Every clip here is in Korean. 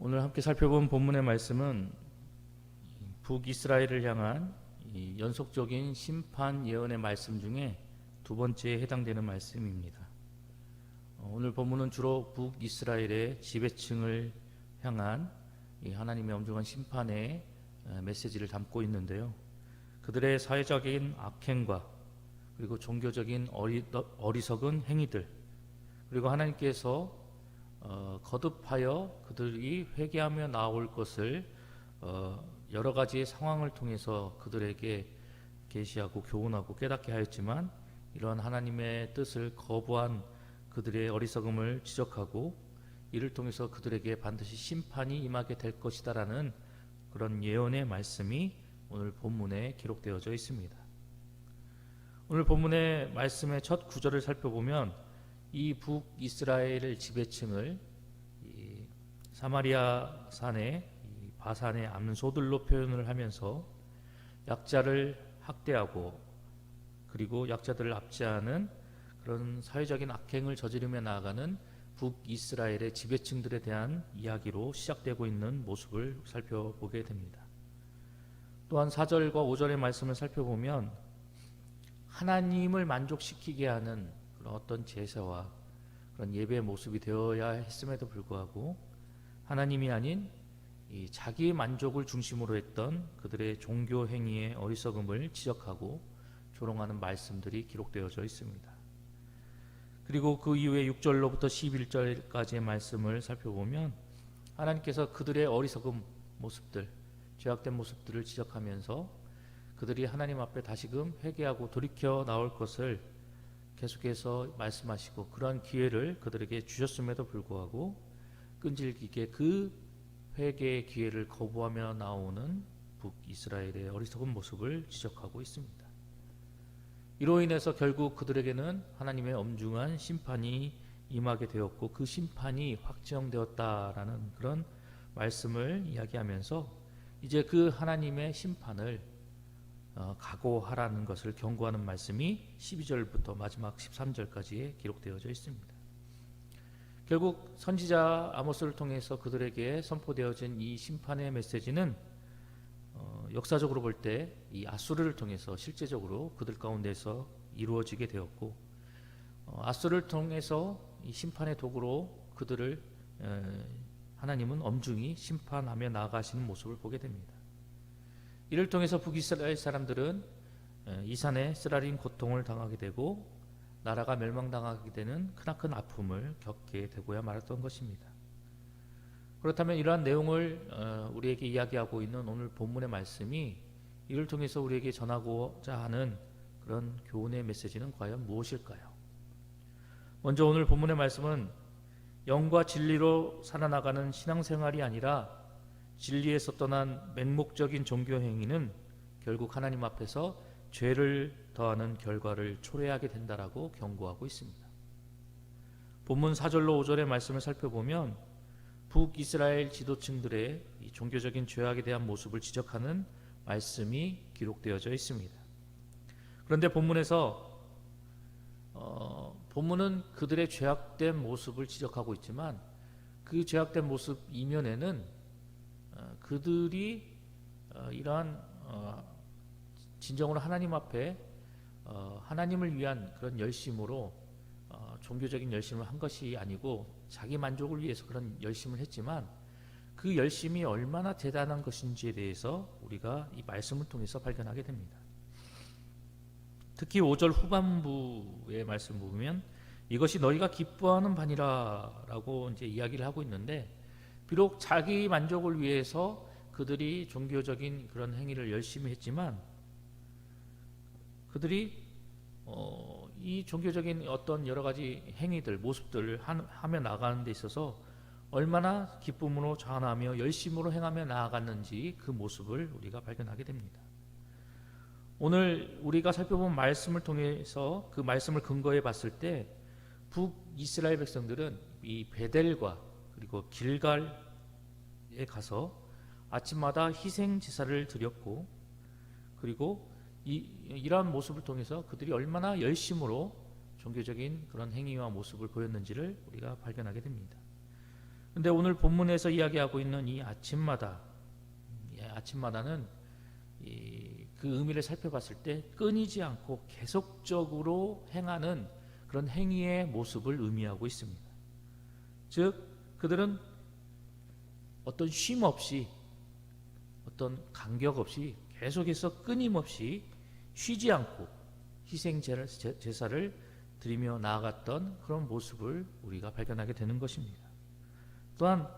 오늘 함께 살펴본 본문의 말씀은 북이스라엘을 향한 이 연속적인 심판 예언의 말씀 중에 두 번째에 해당되는 말씀입니다. 오늘 본문은 주로 북이스라엘의 지배층을 향한 이 하나님의 엄중한 심판의 메시지를 담고 있는데요. 그들의 사회적인 악행과 그리고 종교적인 어리석은 행위들, 그리고 하나님께서 거듭하여 그들이 회개하며 나올 것을 여러 가지 상황을 통해서 그들에게 계시하고 교훈하고 깨닫게 하였지만, 이러한 하나님의 뜻을 거부한 그들의 어리석음을 지적하고 이를 통해서 그들에게 반드시 심판이 임하게 될 것이다라는 그런 예언의 말씀이 오늘 본문에 기록되어져 있습니다. 오늘 본문의 말씀의 첫 구절을 살펴보면 이 북이스라엘 지배층을 사마리아 산의 바산의 암소들로 표현을 하면서 약자를 학대하고 그리고 약자들을 압제하는 그런 사회적인 악행을 저지르며 나아가는 북이스라엘의 지배층들에 대한 이야기로 시작되고 있는 모습을 살펴보게 됩니다. 또한 4절과 5절의 말씀을 살펴보면 하나님을 만족시키게 하는 그런 어떤 제사와 그런 예배의 모습이 되어야 했음에도 불구하고 하나님이 아닌 이 자기의 만족을 중심으로 했던 그들의 종교 행위의 어리석음을 지적하고 조롱하는 말씀들이 기록되어져 있습니다. 그리고 그 이후에 6절로부터 11절까지의 말씀을 살펴보면 하나님께서 그들의 어리석은 모습들, 죄악된 모습들을 지적하면서 그들이 하나님 앞에 다시금 회개하고 돌이켜 나올 것을 계속해서 말씀하시고 그러한 기회를 그들에게 주셨음에도 불구하고 끈질기게 그 회개의 기회를 거부하며 나오는 북이스라엘의 어리석은 모습을 지적하고 있습니다. 이로 인해서 결국 그들에게는 하나님의 엄중한 심판이 임하게 되었고 그 심판이 확정되었다라는 그런 말씀을 이야기하면서 이제 그 하나님의 심판을 각오하라는 것을 경고하는 말씀이 12절부터 마지막 13절까지에 기록되어져 있습니다. 결국 선지자 아모스를 통해서 그들에게 선포되어진 이 심판의 메시지는 역사적으로 볼 때 이 아수르를 통해서 실제적으로 그들 가운데서 이루어지게 되었고, 아수르를 통해서 이 심판의 도구로 그들을 하나님은 엄중히 심판하며 나아가시는 모습을 보게 됩니다. 이를 통해서 북이스라엘 사람들은 이산에 쓰라린 고통을 당하게 되고 나라가 멸망당하게 되는 크나큰 아픔을 겪게 되고야 말았던 것입니다. 그렇다면 이러한 내용을 우리에게 이야기하고 있는 오늘 본문의 말씀이 이를 통해서 우리에게 전하고자 하는 그런 교훈의 메시지는 과연 무엇일까요? 먼저 오늘 본문의 말씀은 영과 진리로 살아나가는 신앙생활이 아니라 진리에서 떠난 맹목적인 종교 행위는 결국 하나님 앞에서 죄를 더하는 결과를 초래하게 된다라고 경고하고 있습니다. 본문 4절로 5절의 말씀을 살펴보면 북이스라엘 지도층들의 이 종교적인 죄악에 대한 모습을 지적하는 말씀이 기록되어져 있습니다. 그런데 본문에서 본문은 그들의 죄악된 모습을 지적하고 있지만 그 죄악된 모습 이면에는 그들이 이러한 진정으로 하나님 앞에 하나님을 위한 그런 열심으로 종교적인 열심을 한 것이 아니고 자기 만족을 위해서 그런 열심을 했지만 그 열심이 얼마나 대단한 것인지에 대해서 우리가 이 말씀을 통해서 발견하게 됩니다. 특히 5절 후반부의 말씀 보면 이것이 너희가 기뻐하는 바니라 라고 이제 이야기를 하고 있는데, 비록 자기 만족을 위해서 그들이 종교적인 그런 행위를 열심히 했지만 그들이 이 종교적인 어떤 여러 가지 행위들, 모습들을 하며 나가는 데 있어서 얼마나 기쁨으로 전하며 열심으로 행하며 나아갔는지 그 모습을 우리가 발견하게 됩니다. 오늘 우리가 살펴본 말씀을 통해서 그 말씀을 근거해 봤을 때 북이스라엘 백성들은 이 베델과 그리고 길갈에 가서 아침마다 희생 제사를 드렸고, 그리고 이러한 모습을 통해서 그들이 얼마나 열심으로 종교적인 그런 행위와 모습을 보였는지를 우리가 발견하게 됩니다. 근데 오늘 본문에서 이야기하고 있는 이 아침마다, 아침마다는 그 의미를 살펴봤을 때 끊이지 않고 계속적으로 행하는 그런 행위의 모습을 의미하고 있습니다. 즉 그들은 어떤 쉼 없이, 어떤 간격 없이 계속해서 끊임없이 쉬지 않고 희생 제사를 드리며 나아갔던 그런 모습을 우리가 발견하게 되는 것입니다. 또한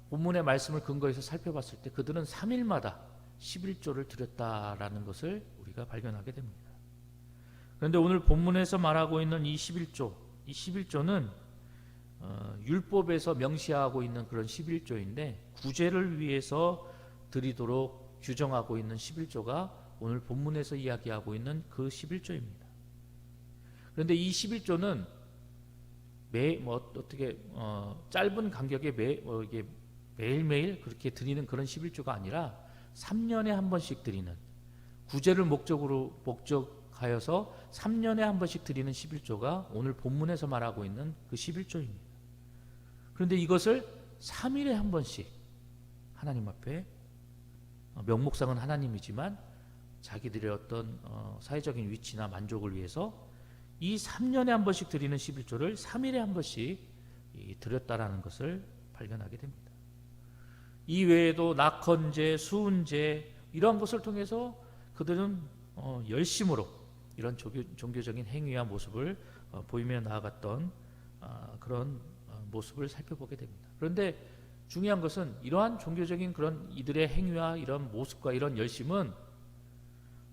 본문의 말씀을 근거해서 살펴봤을 때 그들은 3일마다 11조를 드렸다라는 것을 우리가 발견하게 됩니다. 그런데 오늘 본문에서 말하고 있는 이 11조, 이 11조는 율법에서 명시하고 있는 그런 11조인데 구제를 위해서 드리도록 규정하고 있는 11조가 오늘 본문에서 이야기하고 있는 그 11조입니다. 그런데 이 11조는 짧은 간격에 매일매일 그렇게 드리는 그런 11조가 아니라 3년에 한 번씩 드리는, 구제를 목적하여서 3년에 한 번씩 드리는 11조가 오늘 본문에서 말하고 있는 그 11조입니다. 그런데 이것을 3일에 한 번씩 하나님 앞에, 명목상은 하나님이지만 자기들의 어떤 사회적인 위치나 만족을 위해서 이 3년에 한 번씩 드리는 11조를 3일에 한 번씩 드렸다라는 것을 발견하게 됩니다. 이 외에도 낙헌제, 수은제 이러한 것을 통해서 그들은 열심으로 이런 종교적인 행위와 모습을 보이며 나아갔던 그런 모습을 살펴보게 됩니다. 그런데 중요한 것은 이러한 종교적인 그런 이들의 행위와 이런 모습과 이런 열심은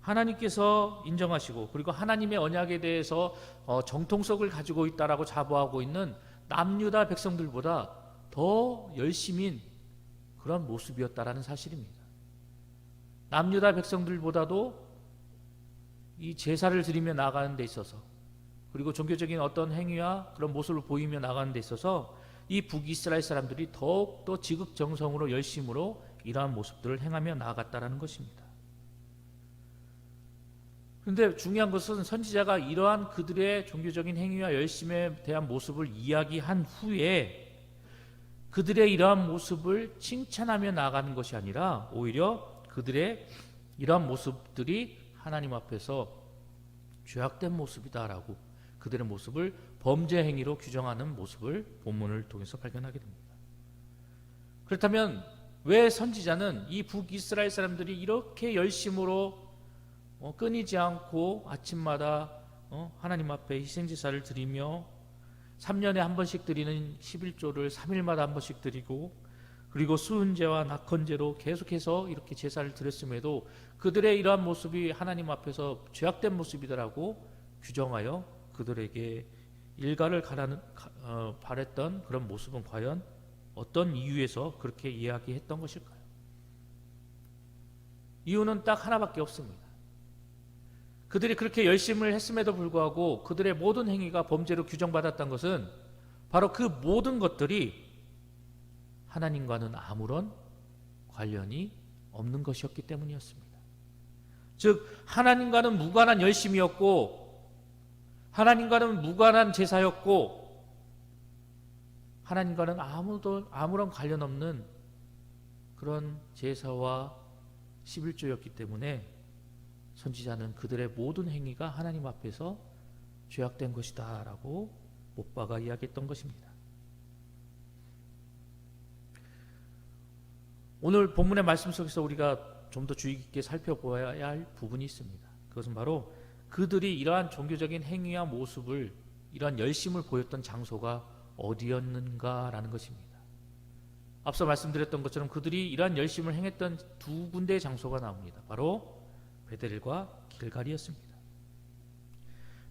하나님께서 인정하시고 그리고 하나님의 언약에 대해서 정통성을 가지고 있다라고 자부하고 있는 남유다 백성들보다 더 열심인 그런 모습이었다라는 사실입니다. 남유다 백성들보다도 이 제사를 드리며 나가는 데 있어서, 그리고 종교적인 어떤 행위와 그런 모습을 보이며 나가는 데 있어서 이 북이스라엘 사람들이 더욱더 지극정성으로 열심으로 이러한 모습들을 행하며 나아갔다라는 것입니다. 그런데 중요한 것은 선지자가 이러한 그들의 종교적인 행위와 열심에 대한 모습을 이야기한 후에 그들의 이러한 모습을 칭찬하며 나아가는 것이 아니라 오히려 그들의 이러한 모습들이 하나님 앞에서 죄악된 모습이다라고 그들의 모습을 범죄 행위로 규정하는 모습을 본문을 통해서 발견하게 됩니다. 그렇다면 왜 선지자는 이 북이스라엘 사람들이 이렇게 열심으로 끊이지 않고 아침마다 하나님 앞에 희생제사를 드리며 3년에 한 번씩 드리는 11조를 3일마다 한 번씩 드리고 그리고 수은제와 낙헌제로 계속해서 이렇게 제사를 드렸음에도 그들의 이러한 모습이 하나님 앞에서 죄악된 모습이다라고 규정하여 그들에게 일가를 바랬던 그런 모습은 과연 어떤 이유에서 그렇게 이야기했던 것일까요? 이유는 딱 하나밖에 없습니다. 그들이 그렇게 열심을 했음에도 불구하고 그들의 모든 행위가 범죄로 규정받았던 것은 바로 그 모든 것들이 하나님과는 아무런 관련이 없는 것이었기 때문이었습니다. 즉 하나님과는 무관한 열심이었고 하나님과는 무관한 제사였고 하나님과는 아무런 관련 없는 그런 제사와 11조였기 때문에 선지자는 그들의 모든 행위가 하나님 앞에서 죄악된 것이다 라고 못 박아 이야기했던 것입니다. 오늘 본문의 말씀 속에서 우리가 좀 더 주의 깊게 살펴보아야 할 부분이 있습니다. 그것은 바로 그들이 이러한 종교적인 행위와 모습을, 이러한 열심을 보였던 장소가 어디였는가라는 것입니다. 앞서 말씀드렸던 것처럼 그들이 이러한 열심을 행했던 두 군데의 장소가 나옵니다. 바로 베델과 길갈이었습니다.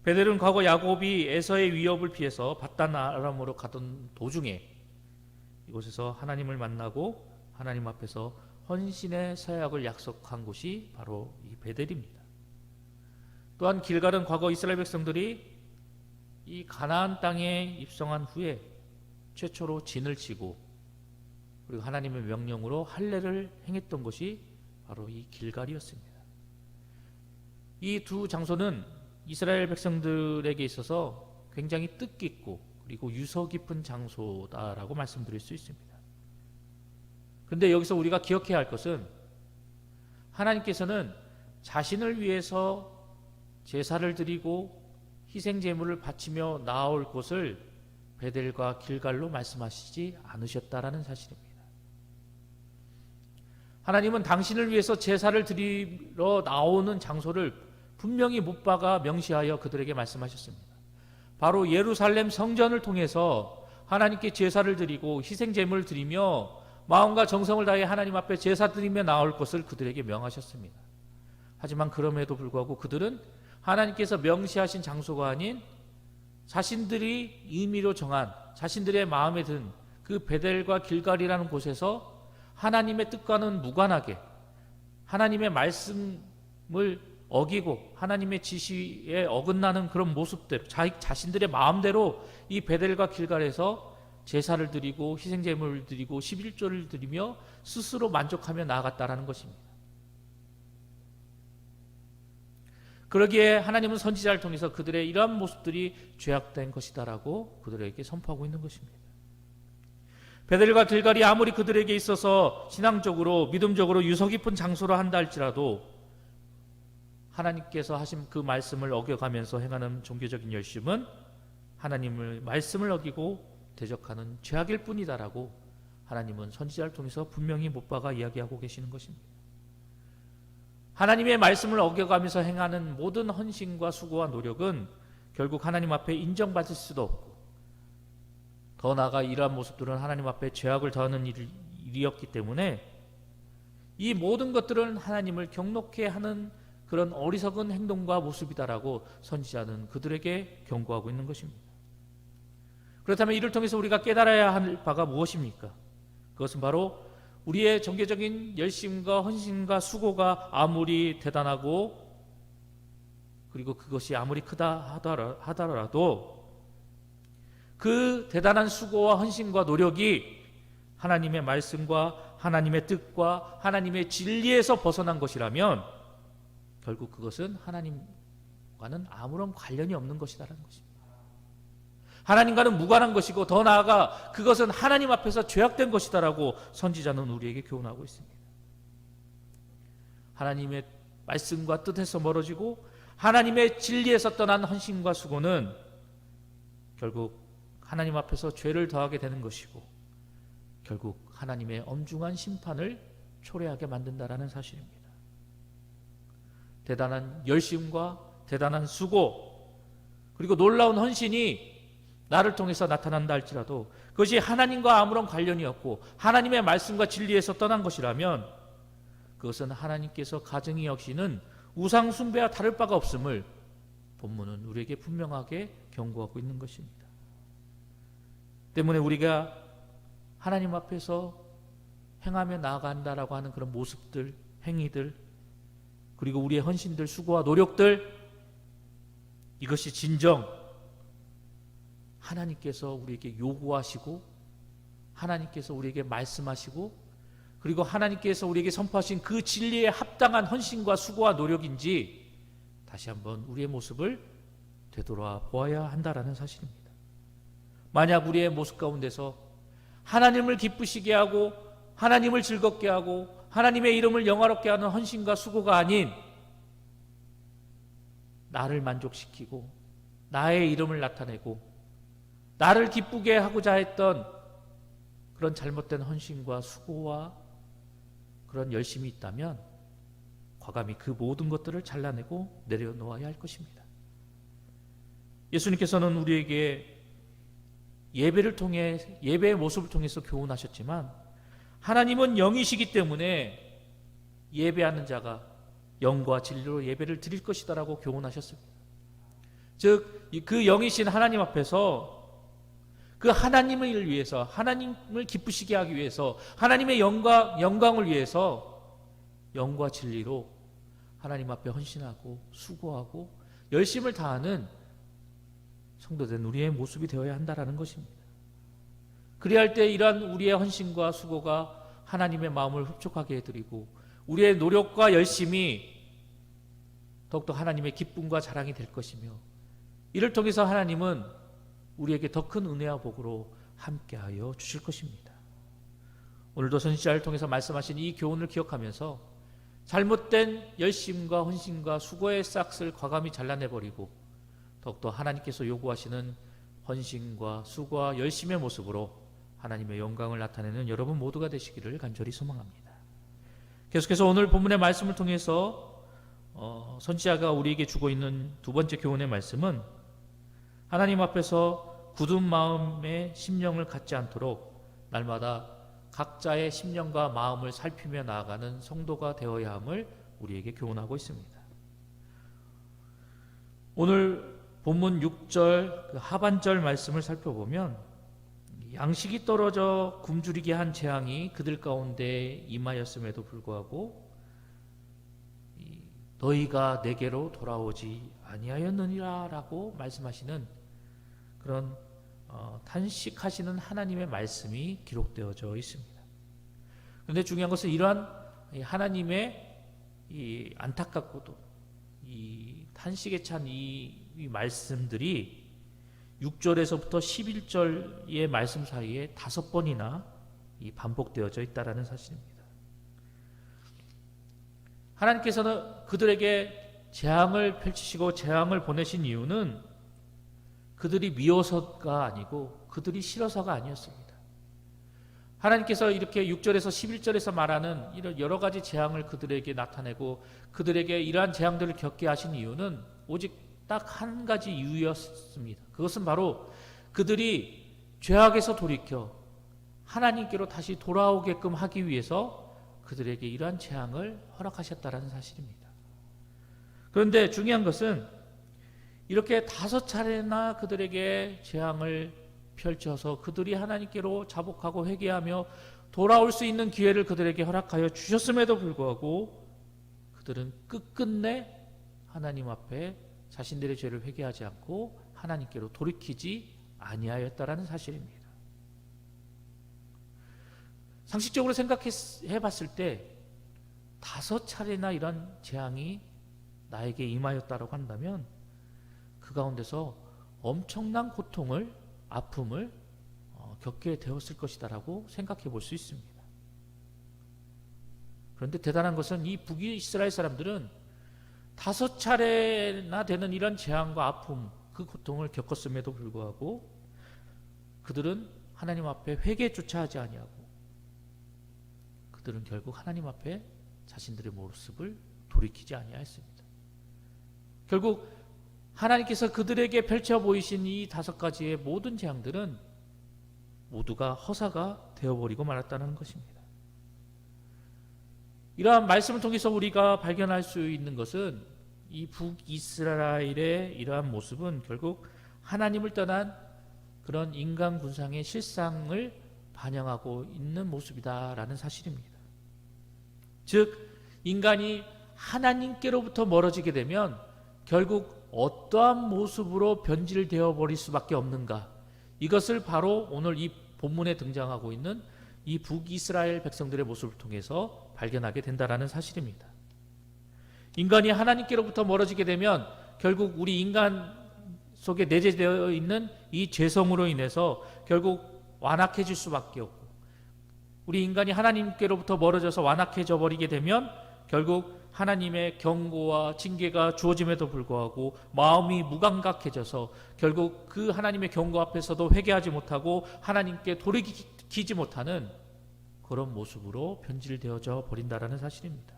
베델은 과거 야곱이 에서의 위협을 피해서 바단 아람으로 가던 도중에 이곳에서 하나님을 만나고 하나님 앞에서 헌신의 사약을 약속한 곳이 바로 이 베델입니다. 또한 길갈은 과거 이스라엘 백성들이 이 가나안 땅에 입성한 후에 최초로 진을 치고 그리고 하나님의 명령으로 할례를 행했던 곳이 바로 이 길갈이었습니다. 이 두 장소는 이스라엘 백성들에게 있어서 굉장히 뜻깊고 그리고 유서 깊은 장소다라고 말씀드릴 수 있습니다. 그런데 여기서 우리가 기억해야 할 것은 하나님께서는 자신을 위해서 제사를 드리고 희생 제물을 바치며 나아올 곳을 베델과 길갈로 말씀하시지 않으셨다라는 사실입니다. 하나님은 당신을 위해서 제사를 드리러 나오는 장소를 분명히 못 박아 명시하여 그들에게 말씀하셨습니다. 바로 예루살렘 성전을 통해서 하나님께 제사를 드리고 희생 제물을 드리며 마음과 정성을 다해 하나님 앞에 제사 드리며 나올 것을 그들에게 명하셨습니다. 하지만 그럼에도 불구하고 그들은 하나님께서 명시하신 장소가 아닌 자신들이 임의로 정한 자신들의 마음에 든 그 베델과 길갈이라는 곳에서 하나님의 뜻과는 무관하게 하나님의 말씀을 어기고 하나님의 지시에 어긋나는 그런 모습들, 자신들의 마음대로 이 베델과 길갈에서 제사를 드리고 희생제물을 드리고 11조를 드리며 스스로 만족하며 나아갔다라는 것입니다. 그러기에 하나님은 선지자를 통해서 그들의 이러한 모습들이 죄악된 것이다라고 그들에게 선포하고 있는 것입니다. 베델과 길갈이 아무리 그들에게 있어서 신앙적으로 믿음적으로 유서 깊은 장소로 한다 할지라도 하나님께서 하신 그 말씀을 어겨가면서 행하는 종교적인 열심은 하나님의 말씀을 어기고 대적하는 죄악일 뿐이다라고 하나님은 선지자를 통해서 분명히 못 박아 이야기하고 계시는 것입니다. 하나님의 말씀을 어겨가면서 행하는 모든 헌신과 수고와 노력은 결국 하나님 앞에 인정받을 수도 없고 더 나아가 이러한 모습들은 하나님 앞에 죄악을 더하는 일이었기 때문에 이 모든 것들은 하나님을 경록해 하는 그런 어리석은 행동과 모습이다라고 선지자는 그들에게 경고하고 있는 것입니다. 그렇다면 이를 통해서 우리가 깨달아야 할 바가 무엇입니까? 그것은 바로 우리의 종교적인 열심과 헌신과 수고가 아무리 대단하고 그리고 그것이 아무리 크다 하더라도 그 대단한 수고와 헌신과 노력이 하나님의 말씀과 하나님의 뜻과 하나님의 진리에서 벗어난 것이라면 결국 그것은 하나님과는 아무런 관련이 없는 것이다라는 것입니다. 하나님과는 무관한 것이고 더 나아가 그것은 하나님 앞에서 죄악된 것이다라고 선지자는 우리에게 교훈하고 있습니다. 하나님의 말씀과 뜻에서 멀어지고 하나님의 진리에서 떠난 헌신과 수고는 결국 하나님 앞에서 죄를 더하게 되는 것이고 결국 하나님의 엄중한 심판을 초래하게 만든다라는 사실입니다. 대단한 열심과 대단한 수고 그리고 놀라운 헌신이 나를 통해서 나타난다 할지라도 그것이 하나님과 아무런 관련이 없고 하나님의 말씀과 진리에서 떠난 것이라면 그것은 하나님께서 가증히 여기시는 우상 숭배와 다를 바가 없음을 본문은 우리에게 분명하게 경고하고 있는 것입니다. 때문에 우리가 하나님 앞에서 행하며 나아간다라고 하는 그런 모습들, 행위들 그리고 우리의 헌신들, 수고와 노력들 이것이 진정 하나님께서 우리에게 요구하시고 하나님께서 우리에게 말씀하시고 그리고 하나님께서 우리에게 선포하신 그 진리에 합당한 헌신과 수고와 노력인지 다시 한번 우리의 모습을 되돌아 보아야 한다라는 사실입니다. 만약 우리의 모습 가운데서 하나님을 기쁘시게 하고 하나님을 즐겁게 하고 하나님의 이름을 영화롭게 하는 헌신과 수고가 아닌 나를 만족시키고 나의 이름을 나타내고 나를 기쁘게 하고자 했던 그런 잘못된 헌신과 수고와 그런 열심이 있다면 과감히 그 모든 것들을 잘라내고 내려놓아야 할 것입니다. 예수님께서는 우리에게 예배를 통해 예배의 모습을 통해서 교훈하셨지만 하나님은 영이시기 때문에 예배하는 자가 영과 진리로 예배를 드릴 것이다라고 교훈하셨습니다. 즉 그 영이신 하나님 앞에서 그 하나님을 위해서 하나님을 기쁘시게 하기 위해서 하나님의 영광을 위해서 영과 진리로 하나님 앞에 헌신하고 수고하고 열심을 다하는 성도된 우리의 모습이 되어야 한다라는 것입니다. 그래야 할 때 이러한 우리의 헌신과 수고가 하나님의 마음을 흡족하게 해드리고 우리의 노력과 열심이 더욱더 하나님의 기쁨과 자랑이 될 것이며 이를 통해서 하나님은 우리에게 더 큰 은혜와 복으로 함께하여 주실 것입니다. 오늘도 선지자를 통해서 말씀하신 이 교훈을 기억하면서 잘못된 열심과 헌신과 수고의 싹을 과감히 잘라내버리고 더욱더 하나님께서 요구하시는 헌신과 수고와 열심의 모습으로 하나님의 영광을 나타내는 여러분 모두가 되시기를 간절히 소망합니다. 계속해서 오늘 본문의 말씀을 통해서 선지자가 우리에게 주고 있는 두 번째 교훈의 말씀은 하나님 앞에서 굳은 마음의 심령을 갖지 않도록 날마다 각자의 심령과 마음을 살피며 나아가는 성도가 되어야 함을 우리에게 교훈하고 있습니다. 오늘 본문 6절 하반절 말씀을 살펴보면 양식이 떨어져 굶주리게 한 재앙이 그들 가운데 임하였음에도 불구하고 너희가 내게로 돌아오지 아니하였느니라 라고 말씀하시는 그런 탄식하시는 하나님의 말씀이 기록되어져 있습니다. 그런데 중요한 것은 이러한 하나님의 이 안타깝고도 이 탄식에 찬 이 말씀들이 6절에서부터 11절의 말씀 사이에 5번이나 반복되어져 있다는 사실입니다. 하나님께서는 그들에게 재앙을 펼치시고 재앙을 보내신 이유는 그들이 미워서가 아니고 그들이 싫어서가 아니었습니다. 하나님께서 이렇게 6절에서 11절에서 말하는 이런 여러 가지 재앙을 그들에게 나타내고 그들에게 이러한 재앙들을 겪게 하신 이유는 오직 딱 한 가지 이유였습니다. 그것은 바로 그들이 죄악에서 돌이켜 하나님께로 다시 돌아오게끔 하기 위해서 그들에게 이러한 재앙을 허락하셨다는 사실입니다. 그런데 중요한 것은 이렇게 5차례나 그들에게 재앙을 펼쳐서 그들이 하나님께로 자복하고 회개하며 돌아올 수 있는 기회를 그들에게 허락하여 주셨음에도 불구하고 그들은 끝끝내 하나님 앞에 자신들의 죄를 회개하지 않고 하나님께로 돌이키지 아니하였다라는 사실입니다. 상식적으로 생각해 봤을 때 5차례나 이런 재앙이 나에게 임하였다고 한다면 그 가운데서 엄청난 고통을 아픔을 겪게 되었을 것이다라고 생각해 볼 수 있습니다. 그런데 대단한 것은 이 북이스라엘 사람들은 5차례나 되는 이런 재앙과 아픔, 그 고통을 겪었음에도 불구하고 그들은 하나님 앞에 회개조차 하지 아니하고 그들은 결국 하나님 앞에 자신들의 모습을 돌이키지 아니하였습니다. 결국 하나님께서 그들에게 펼쳐 보이신 이 5가지의 모든 재앙들은 모두가 허사가 되어버리고 말았다는 것입니다. 이러한 말씀을 통해서 우리가 발견할 수 있는 것은 이 북이스라엘의 이러한 모습은 결국 하나님을 떠난 그런 인간 군상의 실상을 반영하고 있는 모습이다라는 사실입니다. 즉 인간이 하나님께로부터 멀어지게 되면 결국 어떠한 모습으로 변질되어 버릴 수밖에 없는가, 이것을 바로 오늘 이 본문에 등장하고 있는 이 북이스라엘 백성들의 모습을 통해서 발견하게 된다는 사실입니다. 인간이 하나님께로부터 멀어지게 되면 결국 우리 인간 속에 내재되어 있는 이 죄성으로 인해서 결국 완악해질 수밖에 없고, 우리 인간이 하나님께로부터 멀어져서 완악해져 버리게 되면 결국 하나님의 경고와 징계가 주어짐에도 불구하고 마음이 무감각해져서 결국 그 하나님의 경고 앞에서도 회개하지 못하고 하나님께 돌이키지 못하는 그런 모습으로 변질되어져 버린다는 사실입니다.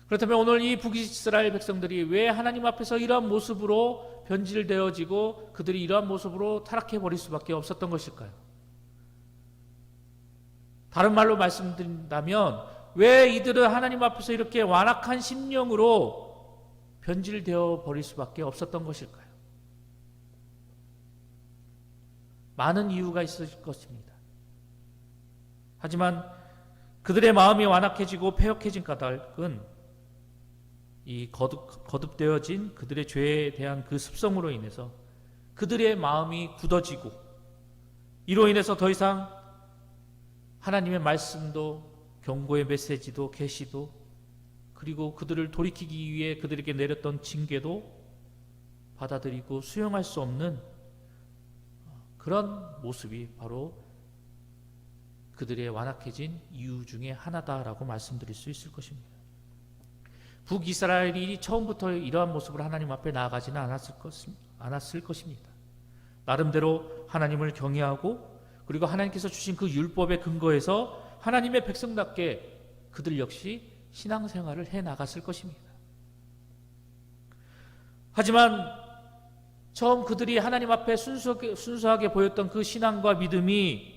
그렇다면 오늘 이 북이스라엘 백성들이 왜 하나님 앞에서 이러한 모습으로 변질되어지고 그들이 이러한 모습으로 타락해 버릴 수밖에 없었던 것일까요? 다른 말로 말씀드린다면 왜 이들은 하나님 앞에서 이렇게 완악한 심령으로 변질되어 버릴 수밖에 없었던 것일까요? 많은 이유가 있을 것입니다. 하지만 그들의 마음이 완악해지고 패역해진 까닭은 이 거듭되어진 그들의 죄에 대한 그 습성으로 인해서 그들의 마음이 굳어지고, 이로 인해서 더 이상 하나님의 말씀도 경고의 메시지도 계시도, 그리고 그들을 돌이키기 위해 그들에게 내렸던 징계도 받아들이고 수용할 수 없는 그런 모습이 바로 그들의 완악해진 이유 중에 하나다라고 말씀드릴 수 있을 것입니다. 북이스라엘이 처음부터 이러한 모습으로 하나님 앞에 나아가지는 않았을 것입니다. 나름대로 하나님을 경외하고 그리고 하나님께서 주신 그 율법의 근거에서 하나님의 백성답게 그들 역시 신앙생활을 해나갔을 것입니다. 하지만 처음 그들이 하나님 앞에 순수하게 보였던 그 신앙과 믿음이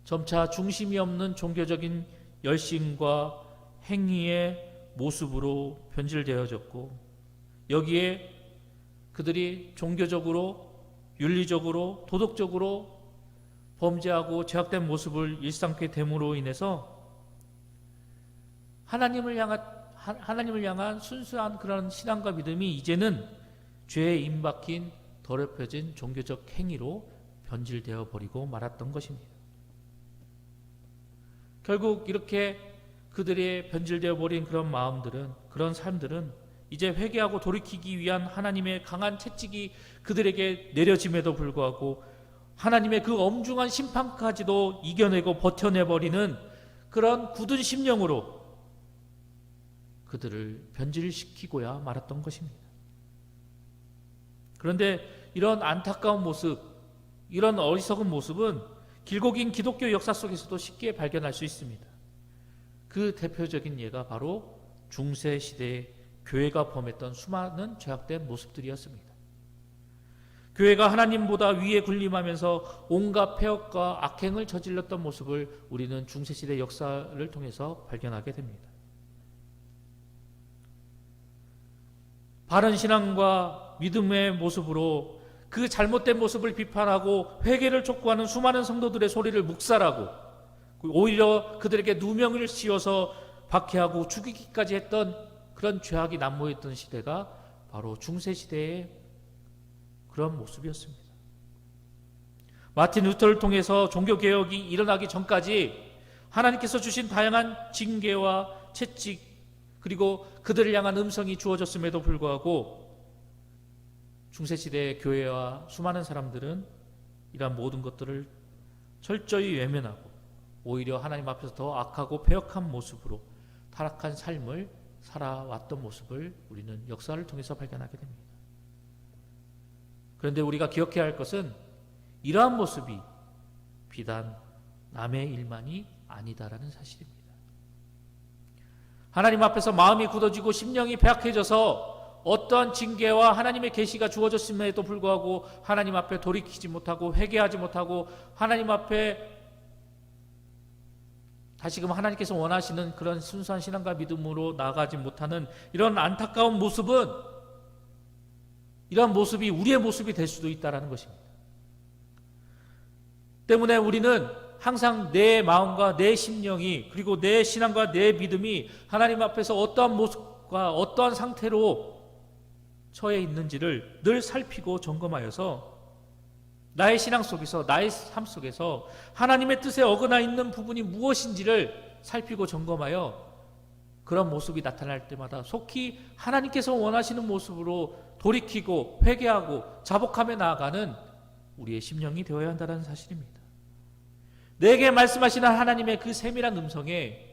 점차 중심이 없는 종교적인 열심과 행위의 모습으로 변질되어졌고, 여기에 그들이 종교적으로, 윤리적으로, 도덕적으로 범죄하고 죄악된 모습을 일삼게 됨으로 인해서 하나님을 향한 순수한 그런 신앙과 믿음이 이제는 죄에 임박힌 더럽혀진 종교적 행위로 변질되어 버리고 말았던 것입니다. 결국 이렇게 그들의 변질되어 버린 그런 마음들은, 그런 삶들은 이제 회개하고 돌이키기 위한 하나님의 강한 채찍이 그들에게 내려짐에도 불구하고 하나님의 그 엄중한 심판까지도 이겨내고 버텨내버리는 그런 굳은 심령으로 그들을 변질시키고야 말았던 것입니다. 그런데 이런 안타까운 모습, 이런 어리석은 모습은 길고 긴 기독교 역사 속에서도 쉽게 발견할 수 있습니다. 그 대표적인 예가 바로 중세시대에 교회가 범했던 수많은 죄악된 모습들이었습니다. 교회가 하나님보다 위에 군림하면서 온갖 폐역과 악행을 저질렀던 모습을 우리는 중세시대 역사를 통해서 발견하게 됩니다. 바른 신앙과 믿음의 모습으로 그 잘못된 모습을 비판하고 회개를 촉구하는 수많은 성도들의 소리를 묵살하고 오히려 그들에게 누명을 씌워서 박해하고 죽이기까지 했던 그런 죄악이 난무했던 시대가 바로 중세시대의 그런 모습이었습니다. 마틴 루터를 통해서 종교개혁이 일어나기 전까지 하나님께서 주신 다양한 징계와 채찍 그리고 그들을 향한 음성이 주어졌음에도 불구하고 중세시대의 교회와 수많은 사람들은 이러한 모든 것들을 철저히 외면하고 오히려 하나님 앞에서 더 악하고 패역한 모습으로 타락한 삶을 살아왔던 모습을 우리는 역사를 통해서 발견하게 됩니다. 그런데 우리가 기억해야 할 것은 이러한 모습이 비단 남의 일만이 아니다라는 사실입니다. 하나님 앞에서 마음이 굳어지고 심령이 패악해져서 어떠한 징계와 하나님의 계시가 주어졌음에도 불구하고 하나님 앞에 돌이키지 못하고 회개하지 못하고 하나님 앞에 다시금 하나님께서 원하시는 그런 순수한 신앙과 믿음으로 나아가지 못하는 이런 안타까운 모습은 이러한 모습이 우리의 모습이 될 수도 있다는 것입니다. 때문에 우리는 항상 내 마음과 내 심령이 그리고 내 신앙과 내 믿음이 하나님 앞에서 어떠한 모습과 어떠한 상태로 처해 있는지를 늘 살피고 점검하여서 나의 신앙 속에서 나의 삶 속에서 하나님의 뜻에 어긋나 있는 부분이 무엇인지를 살피고 점검하여 그런 모습이 나타날 때마다 속히 하나님께서 원하시는 모습으로 돌이키고 회개하고 자복하며 나아가는 우리의 심령이 되어야 한다는 사실입니다. 내게 말씀하시는 하나님의 그 세밀한 음성에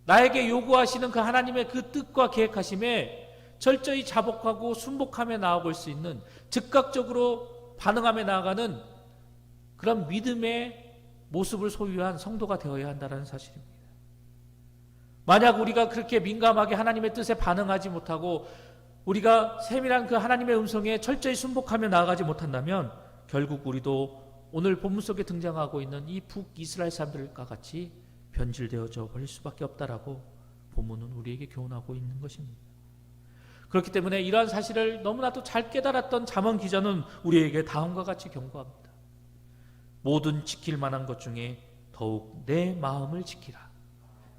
나에게 요구하시는 그 하나님의 그 뜻과 계획하심에 철저히 자복하고 순복하며 나아갈 수 있는 즉각적으로 반응하며 나아가는 그런 믿음의 모습을 소유한 성도가 되어야 한다는 사실입니다. 만약 우리가 그렇게 민감하게 하나님의 뜻에 반응하지 못하고 우리가 세밀한 그 하나님의 음성에 철저히 순복하며 나아가지 못한다면 결국 우리도 오늘 본문 속에 등장하고 있는 이 북이스라엘 사람들과 같이 변질되어져 버릴 수밖에 없다라고 본문은 우리에게 교훈하고 있는 것입니다. 그렇기 때문에 이러한 사실을 너무나도 잘 깨달았던 잠언 기자는 우리에게 다음과 같이 경고합니다. 모든 지킬 만한 것 중에 더욱 내 마음을 지키라.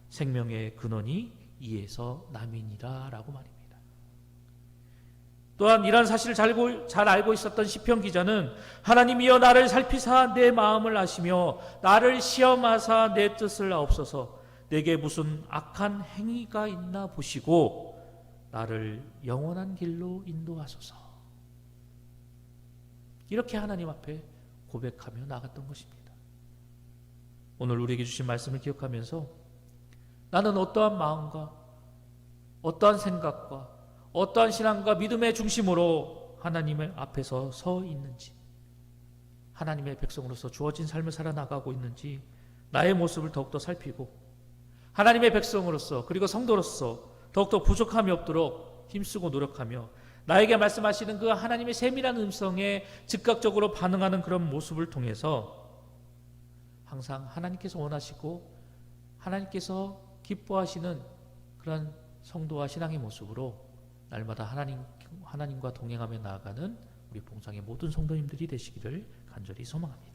생명의 근원이 이에서 남이니라 라고 말입니다. 또한 이러한 사실을 잘 알고 있었던 시편 기자는 하나님이여 나를 살피사 내 마음을 아시며 나를 시험하사 내 뜻을 아옵소서. 내게 무슨 악한 행위가 있나 보시고 나를 영원한 길로 인도하소서. 이렇게 하나님 앞에 고백하며 나갔던 것입니다. 오늘 우리에게 주신 말씀을 기억하면서 나는 어떠한 마음과 어떠한 생각과 어떠한 신앙과 믿음의 중심으로 하나님의 앞에서 서 있는지, 하나님의 백성으로서 주어진 삶을 살아나가고 있는지 나의 모습을 더욱더 살피고 하나님의 백성으로서 그리고 성도로서 더욱더 부족함이 없도록 힘쓰고 노력하며 나에게 말씀하시는 그 하나님의 세밀한 음성에 즉각적으로 반응하는 그런 모습을 통해서 항상 하나님께서 원하시고 하나님께서 기뻐하시는 그런 성도와 신앙의 모습으로 날마다 하나님과 동행하며 나아가는 우리 봉상의 모든 성도님들이 되시기를 간절히 소망합니다.